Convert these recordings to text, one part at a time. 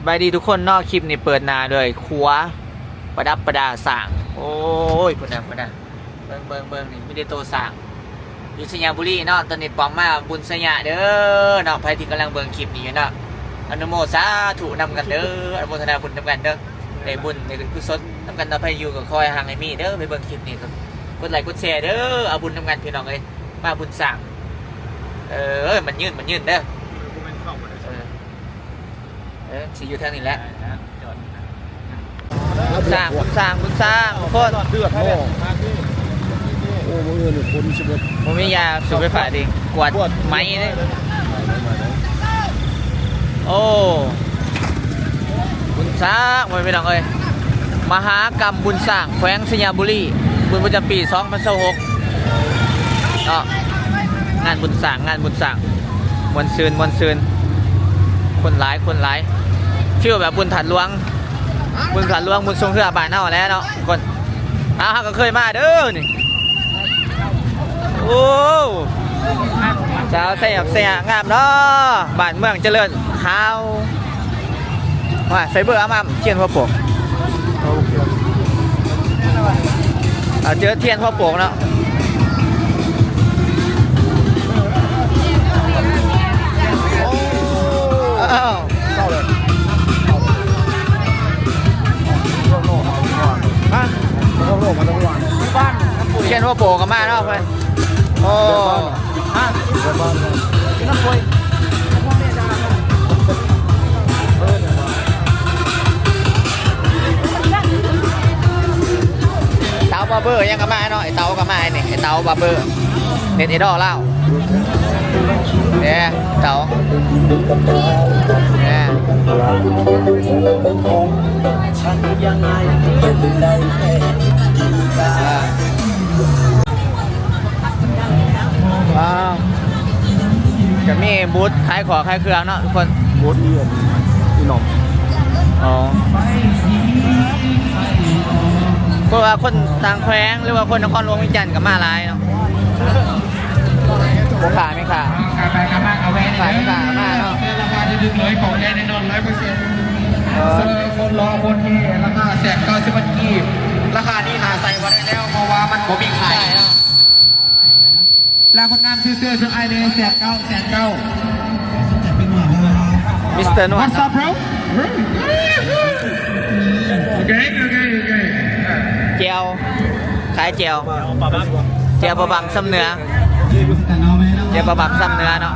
บายดีทุกคนนอกคลิปนี่เปิดนาเลยครัวประดับประดาสั่งโอ้ยคนน่ะเบิ่งนี่ไม่ได้โตสั่งอยู่สยามบุรีเนาะตอนนี้ปอมมาบุญสยามเด้อเนาะใครที่กำลังเบิ่งคลิปนี้อยู่เนาะอนุโมสาธุนำกันเด้ออนุโมทนาบุญนำกันเด้อในบุญในกุศลนำกันต่อไปอยู่กับคอยห่างไอ้มีเด้อไปเบิ่งคลิปนี้ครับกดไลค์กดแชร์เด้อเอาบุญนำกันพี่น้องเอ้ยมาบุญสั่งมันยืนเด้อสิอยู่ทางนี้แหละบุญสร้างทุกคนเดือดโอ้โหเงินคนสิบเอ็ดผมมียาสูบไฟฟ้าดิกวาดไม้เนี่ยโอ้บุญสร้างไม่ต้องเลยมหากรรมบุญสร้างแขวงสยามบุรีบุญประจำปี2026เนาะงานบุญสร้างมวลซืนคนหลายชื่อแบบบุญถัดหลวงบุญทรงเครือบานเท่าแล้วเนาะคนเขาก็เคยมาเด้อนี่โอ้สาวใส่แบบเสียงามเนาะบ้านเมืองเจริญข้าวว่าใส่เบอร์อามั่มเทียนพ่อปกเอาเจอเทียนพ่อปกเนาะอ้าวเข้าเลยโลกมาตรงวันบ้านเช่นว่าโปกับมาเนาะไปโอ้ฮะน้ำปุยเตาบาเบอร์ยังกับมาเนาะไอเตากับมาเนี่ยไอเตาบาเบอร์เน็ตไอดอลเล่าเนี่ยเตาเนี่ยว้าวจะมีบูธขายของขายเครื่องเนาะทุกคนบูธนี่พี่น้องอ๋อเพราะว่าคนต่างแขวงหรือว่าคนนครหลวงวิจันทร์กับมาลายเนาะขายไม่ขาดมาเนาะราคาที่ดึงเลยของแน่นอน100%เซอร์คนรอคนเฮราคา190 กีบราคานี้หาใส่มาได้แล้วเพราะว่ามันบ่มีขายแล้วคนงานซื้อเสื้อไอเดย์190,000มิสเตอร์นวด What's up bro Okay เจียวขายเจียวประบังซ้ำเนื้อเจียวประบังซ้ำเนื้อเนาะ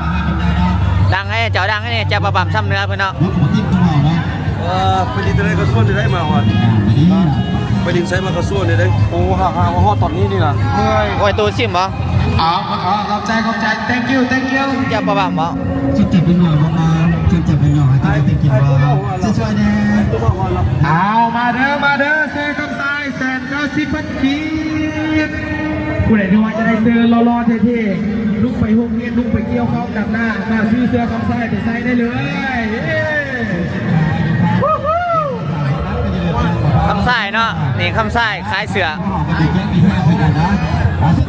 ดังไงเจ้าดังไงเนี่ยเจียวประบังซ้ำเนื้อเพื่อนเนาะไปดินอะไรก็ส่วนได้มาก่อนไปดินใช้มากระส่วนได้โอ้ห่าว่าฮอตตอนนี้นี่นะโอ้ยตัวซิมเหรอขอบใจ thank you เจียวประบังเหรอจุดจับเป็นหน่อยประมาณจุดจับเป็นหน่อยที่ได้กินว่าจะช่วยแน่เอามาเด้อเสื้อคำสาย190,000 กีบผู้ใดที่ว่าจะได้เสื้อรอๆเท่ๆลุกไปห้องเรียนลุกไปเกี่ยวข้าวกับหน้ามาซื้อเสื้อคำสายไปใส่ได้เลยคำสายเนาะนี่คำสายขายเสือ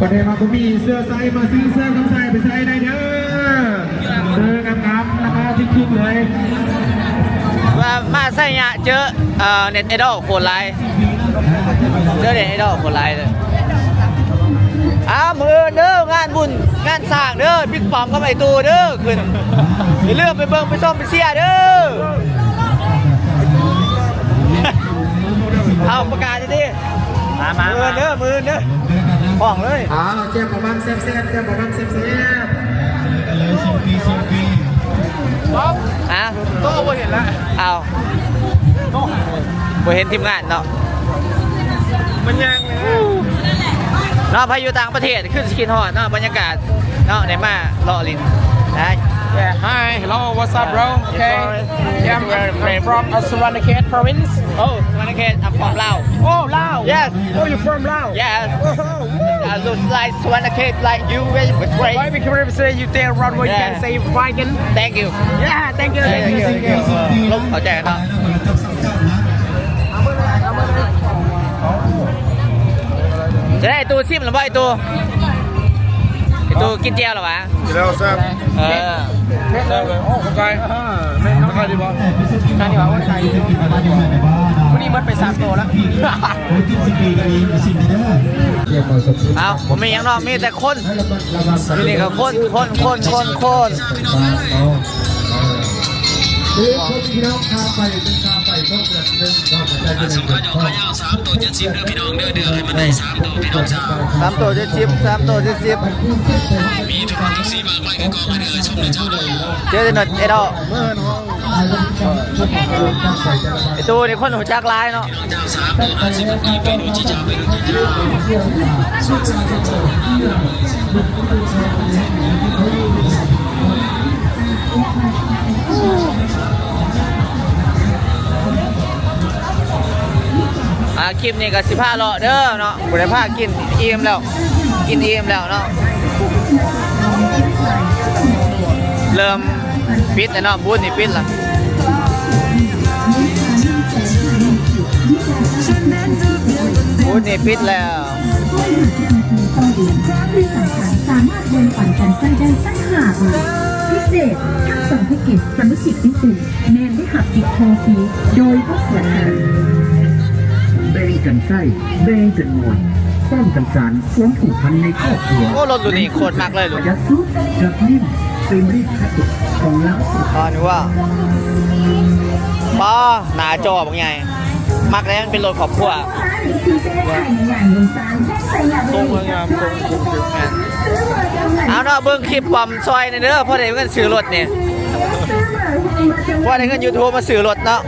คนใดมาก็มีเสื้อใส่มาซื้อเสื้อคำสายไปใส่ได้เด้อเสื้องามๆราคาถูกๆเลยว่ามาใส่เนี่ยเจอเน็ตไอดอลโคตรไลน์เจอเน็ตไอดอลโคตรไลน์เลยมือเด้องานบุญงานสร้างเด้อบิ๊กปอมก็ไปตูเด้อขึ้นไปเลือกไปเบิ่งไปส้มไปเสียเด้อเอาประกาศดิมามือเด้อห้องเลยเจ็บประมาณเซฟโต้บ่เห็นละเอาบ่เห็นทีมงานเนาะมันยังเลยเนาะพายุต่างประเทศขึ้นสกินฮอดเนาะบรรยากาศเนาะในมาเลาะลินนะ Hi, hello, what's up, bro? Okay, yeah, I'm from Suvarnakhet province. Oh, Suvarnakhet, I'm from Laos. Oh, Laos. Yes. Oh, you're from Laos. Yes. I look like Suvarnakhet, like you, very great. Why we can represent you there, run where you can say Viking. Thank you. Yeah, thank you. ลูกเข้าใจเนาะจะได้ตัวซิมหรือว่าไอตัวกินเจียวหรอวะกินแล้วแซ่บเออ แซ่บเลยโอ้เข้าใจ ขายดีบ่ ใช่นี่ว่าใครวันนี้มันไป3ตัวแล้ว เอาผมมีอย่างนอกมีแต่คนอยู่นี่ก็คน3 ตัว 70เจอหนดไอ้ดอกไอ้ตัวนี่คนหัวจักลายเนาะคลิปนี้ก็15 เลาะเด้อเนาะบุได้พากินอิ่มแล้วเนาะเริ่มปิดแล้วเนาะบูธนี่ปิดละบูธนี่ปิดแล้ว สามารถวนปั่นกันไส้ได้ตั้งหากเลยพิเศษทั้งสองแพ็กเกจสมาชิกพิเศษแนนได้หักกิกโทรฟรีโดยผู้เสียหายแบ่งกันไส้แบ่งกันมวลป้องกันสารความผูกพันในครอบครัว โอ้รถรุ่นนี้โคตรมากเลยลูก จะซุปจะนิ่มเป็นรีดแพ็กเกจของล้างสุด นึกว่าป้าหนาจอบางไงมักแล้วมันเป็นรถครอบครัวทรงงามทรงคุ้มจึ๊กแมนเอาเนาะเบิ่งคลิปปอมซอยในเด้อพอได้เงินซื้อรถเนี่ยพอได้เงิน YouTube มาซื้อรถเนาะ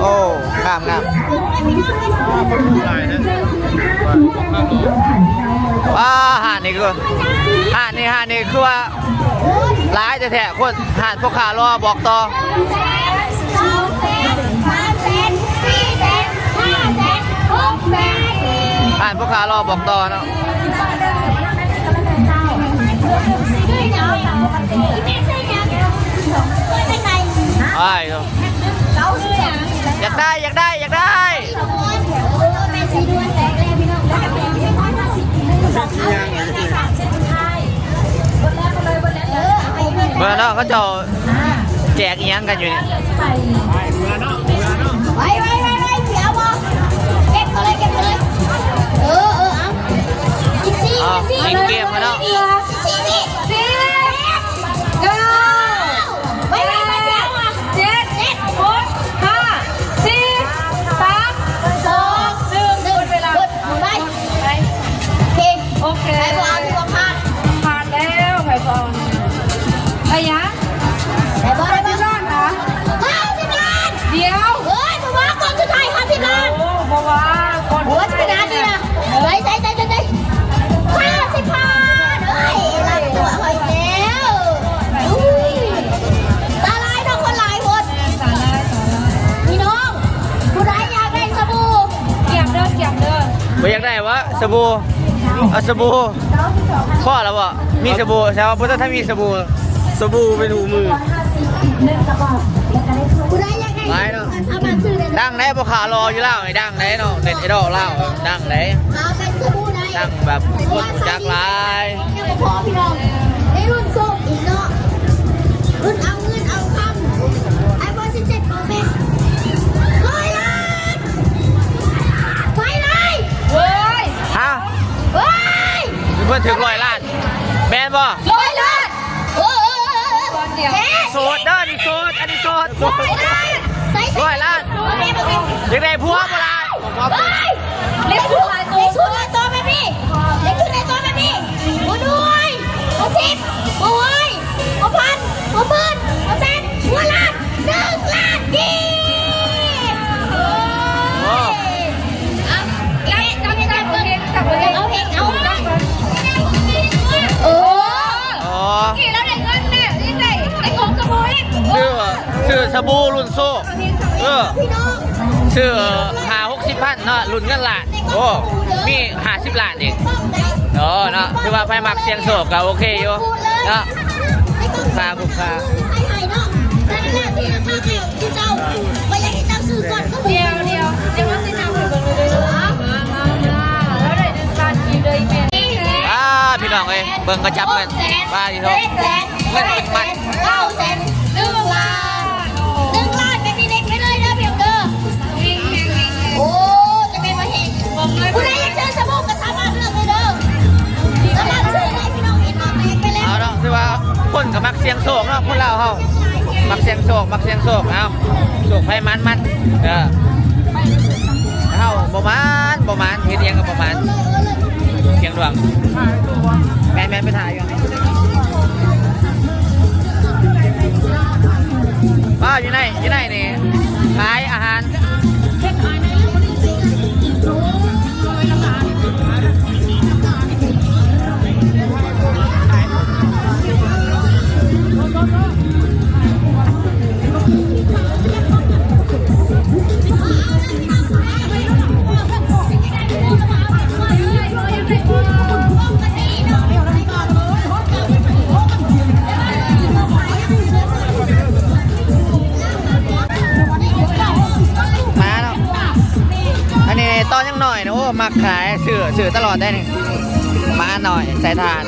โอ้งามว้าหาดนี่คือหาดนี่คือว่าร้ายแท้ๆคนหาดพวกขารอบอกต่อหาดพวกขารอบอกต่อเนาะไอ้เนาะอยากได้เมื่อเนาะเขาจะแจกอีหยังกันอยู่นี่ ไว้เสียบ่เก็บเลยเอาอีกสี่ ยิงเกมมาเนาะ สี่9ไว้เสียบ่7 6 5 4 3 2 1หมดเวลาหมดไปโอเคใครบ่เอาที่บ่ผ่าน ผ่านแล้วไผ่ฟองไอ้ยะ ใครบ่ได้บ่ รอดนะ 50 ล้าน เดี๋ยว เฮ้ยบ่ว่าก่อนสุดท้าย50 ล้าน โอ้บอกว่าก่อน โอ้ยขนาดนี้นะใส่50 พันเฮ้ยรับตัวหอยแล้วอุ้ยตาลายน้องคนหลายคน สาระ พี่น้องผู้ใดอยากได้สบู่ เก็บเด้อ ไม่อยากได้วะสบู่เอาสบู่พ่อแล้ววะมีสบู่แต่ว่าพุทธถ้ามีสบู่เป็นหูมือ ผู้ใดอยากได้ ไล่เนาะ เอามาซื้อเลยนะ ดังไหนพวกขารออยู่แล้วไอ้ดังไหนเนาะเน็ตไอดอลเล่าดังไหน เอาเป็นสบู่ไหน ดังแบบคนจักรลาย ยังไม่พอพี่น้องในรุ่นส้มอีกเนาะรุ่นเอาเงินเอาคำไอโฟน17 Pro Max 100 ล้านไปเลย เฮ้ย ฮะ เฮ้ย เพื่อนถึง100 ล้านแมนบ่ 100 ล้านเจ๊ โสดเด้อนี่โสดอันนี้โสด 100 ล้านใส่ 100 ล้านอยากได้ผัวโบราณ เฮ้ยเล็กชุดในตัวแม่พี่เล็กชุดในตัวแม่พี่โอ้ด้วยโอ้ทิพย์โอ้ยโอ้พันโอ้หมื่นโอ้แสนหัวล้าน1 ล้านดีโอ้ อ๋อ กี่แล้วได้เงินเนี่ยนี่ไงได้ของกระโปรง ซื้อสบู่รุ่นโซ่พี่น้อง ซื้อ50-60 พันเนาะรุ่นเงินล้านโอ้มี50 ล้านอีกเนาะคือว่าไฟมักเสียงโศกก็โอเคอยู่เนาะคุ้มค่า ใส่ไข่เนาะแต่แรกที่ราคาเก่าที่เจ้าไม่อยากให้เจ้าซื้อก่อนก็ถูก เดี๋ยวว่าสินำไปเบิ่งเลยแล้วได้ดึงการกินเลยแม่ พี่น้องเอ้ยเบิ่งกระจับเงินว่าที่โทษเงินมัน 900,000 โศกเนาะคนเราเฮามักเสียงโศกเอาโศกไผมันเฮาบ่มานเฮ็ดหยังก็บ่มานเสียงดวงแม่นไปถ่ายอยู่อยู่ไหนนี่ขายอาหารตอนยังหน่อยนะโอ้มักขายสื่อตลอดได้นี่มาหน่อยใส่ทาน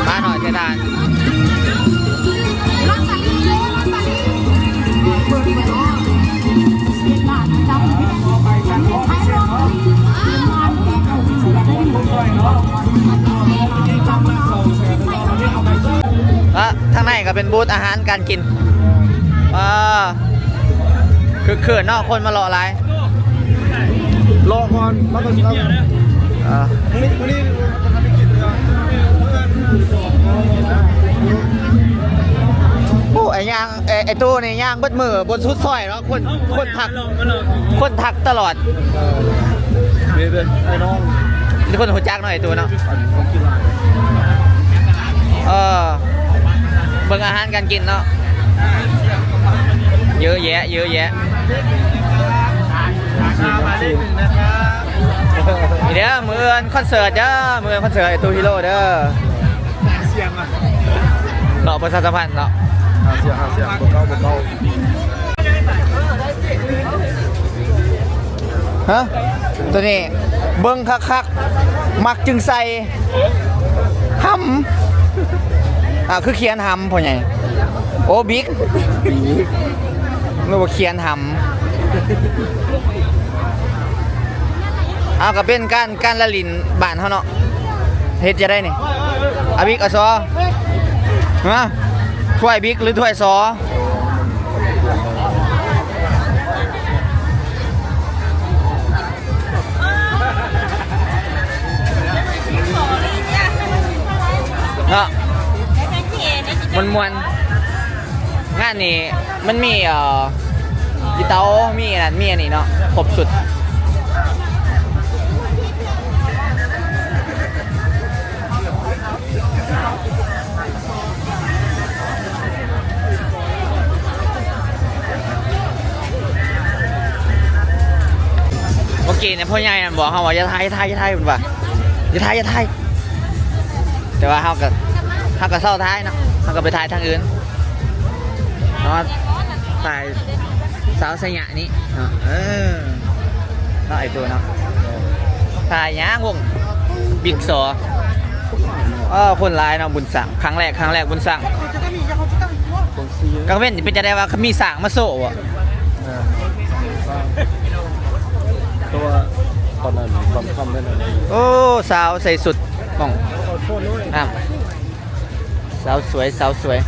มาหน่อยใส่ทานทางในก็เป็นบูธอาหารการกินคือเขินเนาะคนมารออะไรรอก่อนแล้วก็โอ้ไอ้ย่างไอ้ตู้นี่ย่างเบิดมือบนชุดซอยแล้วคนทักตลอดเบ้ไอ้น้องนี่คนหัวจักหน่อยตัวเนาะเบิ่งอาหารการกินเนาะเยอะแยะเดี๋ยวมือคอนเสิร์ตเด้อมือคอนเสิร์ตไอ้ตูฮีโร่เด้อเสียงอ่ะเนาะประชาสัมพันธ์เนาะเสียงเบาฮะตัวนี้เบิ้งคักมักจึงใส่หำคือเขียนหำพ่อใหญ่โอ้บิ๊กไม่ว่าเขียนหำก็เป็นการละลินบ้านเขาเนาะเฮ็ดจะได้นี่บิ๊กซอถ้วยบิ๊กหรือถ้วยซอเนาะมวนงานนี้มันมีกีเตามีอันนี้เนาะครบสุดเมื่อกี้เนี่ยพ่อใหญ่บอกเขาว่าอย่าถ่ายมันว่าอย่าถ่ายแต่ว่าเขาก็เศร้าท้ายเนาะเขาก็ไปถ่ายทางอื่นเนาะถ่ายสาวสยะนี้เนาะเนาะไอตัวเนาะถ่ายย่างวงบิ๊กซอคนร้ายเนาะบุญสั่งครั้งแรกบุญสั่งกังเว้นเป็นจะได้ว่ามีสั่งมาโซ่อะตัวตอนนั้นตอนทำได้เลยโอ้สาวใส่สุดของสาวสวย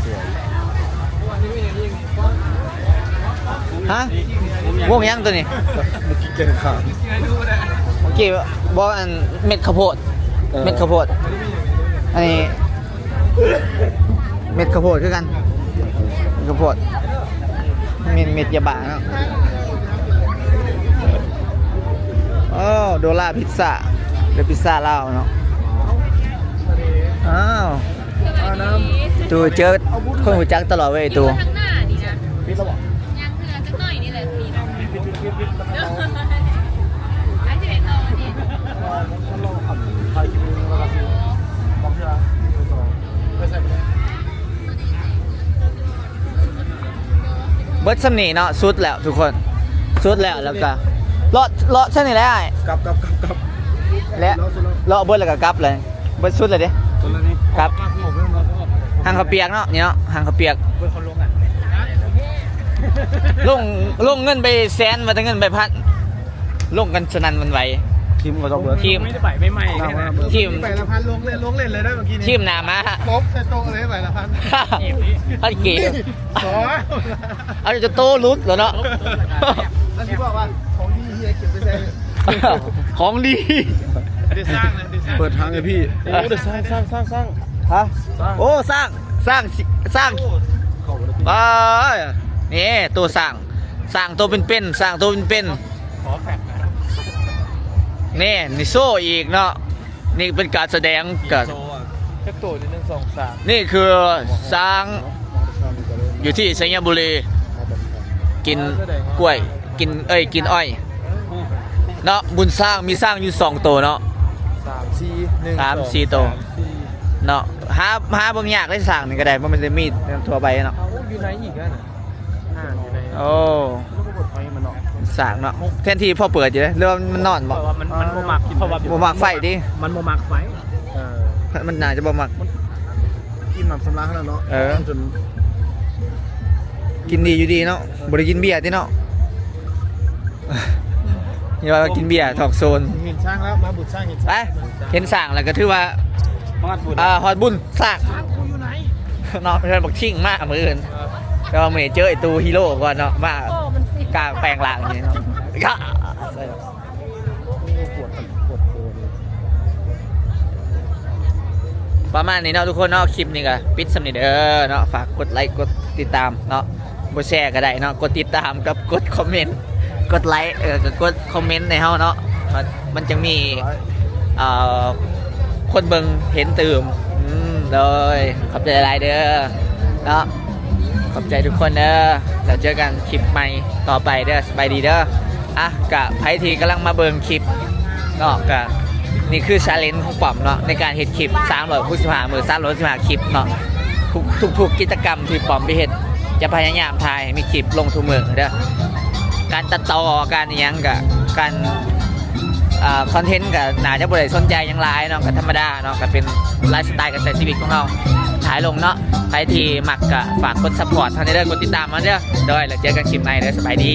ฮะวงยังตัวนี้เก่งขาดเมื่อกี้บอกอันเม็ดข้าวโพดอันนี้เม็ดข้าวโพดคือกันข้าวโพดเม็ดยาบะเนาะโดล่าพิซซ่าเป็นพิซซ่าลาวเนาะตัวเจอคนหูจักตลอดเว้ยตัว ข้างหน้านี่นะยังเพื่อนจักหน่อยนี่แหละพี่น้องไอ้สิเป็นเรานี่เบิร์ดซัมนี่เนาะสุดแล้วทุกคนสุดแล้วก็เลาะเส้นนี่แหละกลับและเลาะเบิร์ดแล้วก็กลับเลยเบิร์ดสุดเลยดิครับหางข้าวเปียกเนาะนี่เนาะหางข้าวเปียกลงเงินไปแสนมาแต่เงินไปพันลงกันสนั่นวันไหว ทีมก็ต้องเบิร์ด ทีม ไม่ได้ไปไม่ไหม้เลยนะ ทีม ไปละพันลงเล่นเลยได้เมื่อกี้นี้ ทีมหนามา ลบใส่โต๊ะเลยไปละพัน เขาเก๋ ขอ เอาจะโตลุดเหรอเนาะ แล้วที่บอกว่าของดีเฮียเก็บไปใส่ ของดี ได้สร้างเลยได้สร้าง เปิดทางไงพี่โอ้เดี๋ยวสร้างฮะ โอ้สร้างไปนี่ตัวสร้างตัวเป็นๆสร้างตัวเป็น ขอแฟกนะ ๆนี่โซ่อีกเนาะนี่เป็นการแสดงกัน แค่ตัวนิดนึง2 3 นี่คือสร้างอยู่ที่สัญญบุรีกินกล้วยกินอ้อยเนาะบุญสร้างมีสร้างอยู่2ตัวเนาะ 3-4 ตัวเนาะหาบางอยากได้สั่งนี่ก็ได้เพราะมันจะมีทั่วไปเนาะ เอาอยู่ไหนอีกอ่ะอยู่ใน โอ้ ลูกบดไฟมันเนาะ สั่งเนาะแทนที่พ่อเปิดอยู่เลยเรื่องมันนอน เพ บ่ ราะว่ามันบ่มักเพราะว่า บ่มักไฟดิ มันบ่มักไฟ มันน่าจะบ่มัก กินหม่ำสำลักแล้วเนาะ เออ จน กินดีอยู่ดีเนาะบ่ได้กินเบียร์ติเนาะ นี่ว่ากินเบียร์ถอกโซน เห็นสร้างแล้วมาบุญสร้างเห็น ไปเห็นสั่งแล้วก็ถือว่า มาดบุญ ฮอดบุญสั่ง กูอยู่ไหน เนาะเพิ่นบอกชิ่งมากมื้ออื่นแต่ว่ามื้อนี้เจอไอ้ตูฮีโร่ก่อนเนาะมากลางแปลงร่างอย่างนี้เนาะกะประมาณนี้เนาะทุกคนเนาะคลิปนี้ก็ปิดสำนิทเด้อเนาะฝากกดไลค์กดติดตามเนาะบ่แชร์ก็ได้เนาะกดติดตามกับกดคอมเมนต์กดไลค์ก็กดคอมเมนต์ในเฮาเนาะมันจะมีคนเบิ่งเห็นตื่มเลยขอบใจหลายๆเด้อเนาะขอบใจทุกคนเด้อแล้วเจอกันคลิปใหม่ต่อไปเด้อสบายดีเด้ออ่ะกะไผที่กำลังมาเบิ่งคลิปเนาะกะนี่คือชาเลนจ์ของป๋อมเนาะในการเฮ็ดคลิป365มื้อ365คลิปเนาะทุกกิจกรรมที่ป๋อมไปเฮ็ดจะพยายามถ่ายให้มีคลิปลงทุกมื้อเด้อการตัดต่อการอิหยังกะการคอนเทนต์กับน่าจะบ่ได้สนใจหยังหลายเนาะก็ธรรมดาเนาะก็เป็นไลฟ์สไตล์การใช้ชีวิตของเราถ่ายลงเนาะใครที่มักก็ฝากกดซัพพอร์ตทางนี้เด้อกดติดตามมาเด้อโดยแล้วเจอกันคลิปใหม่เด้อสบายดี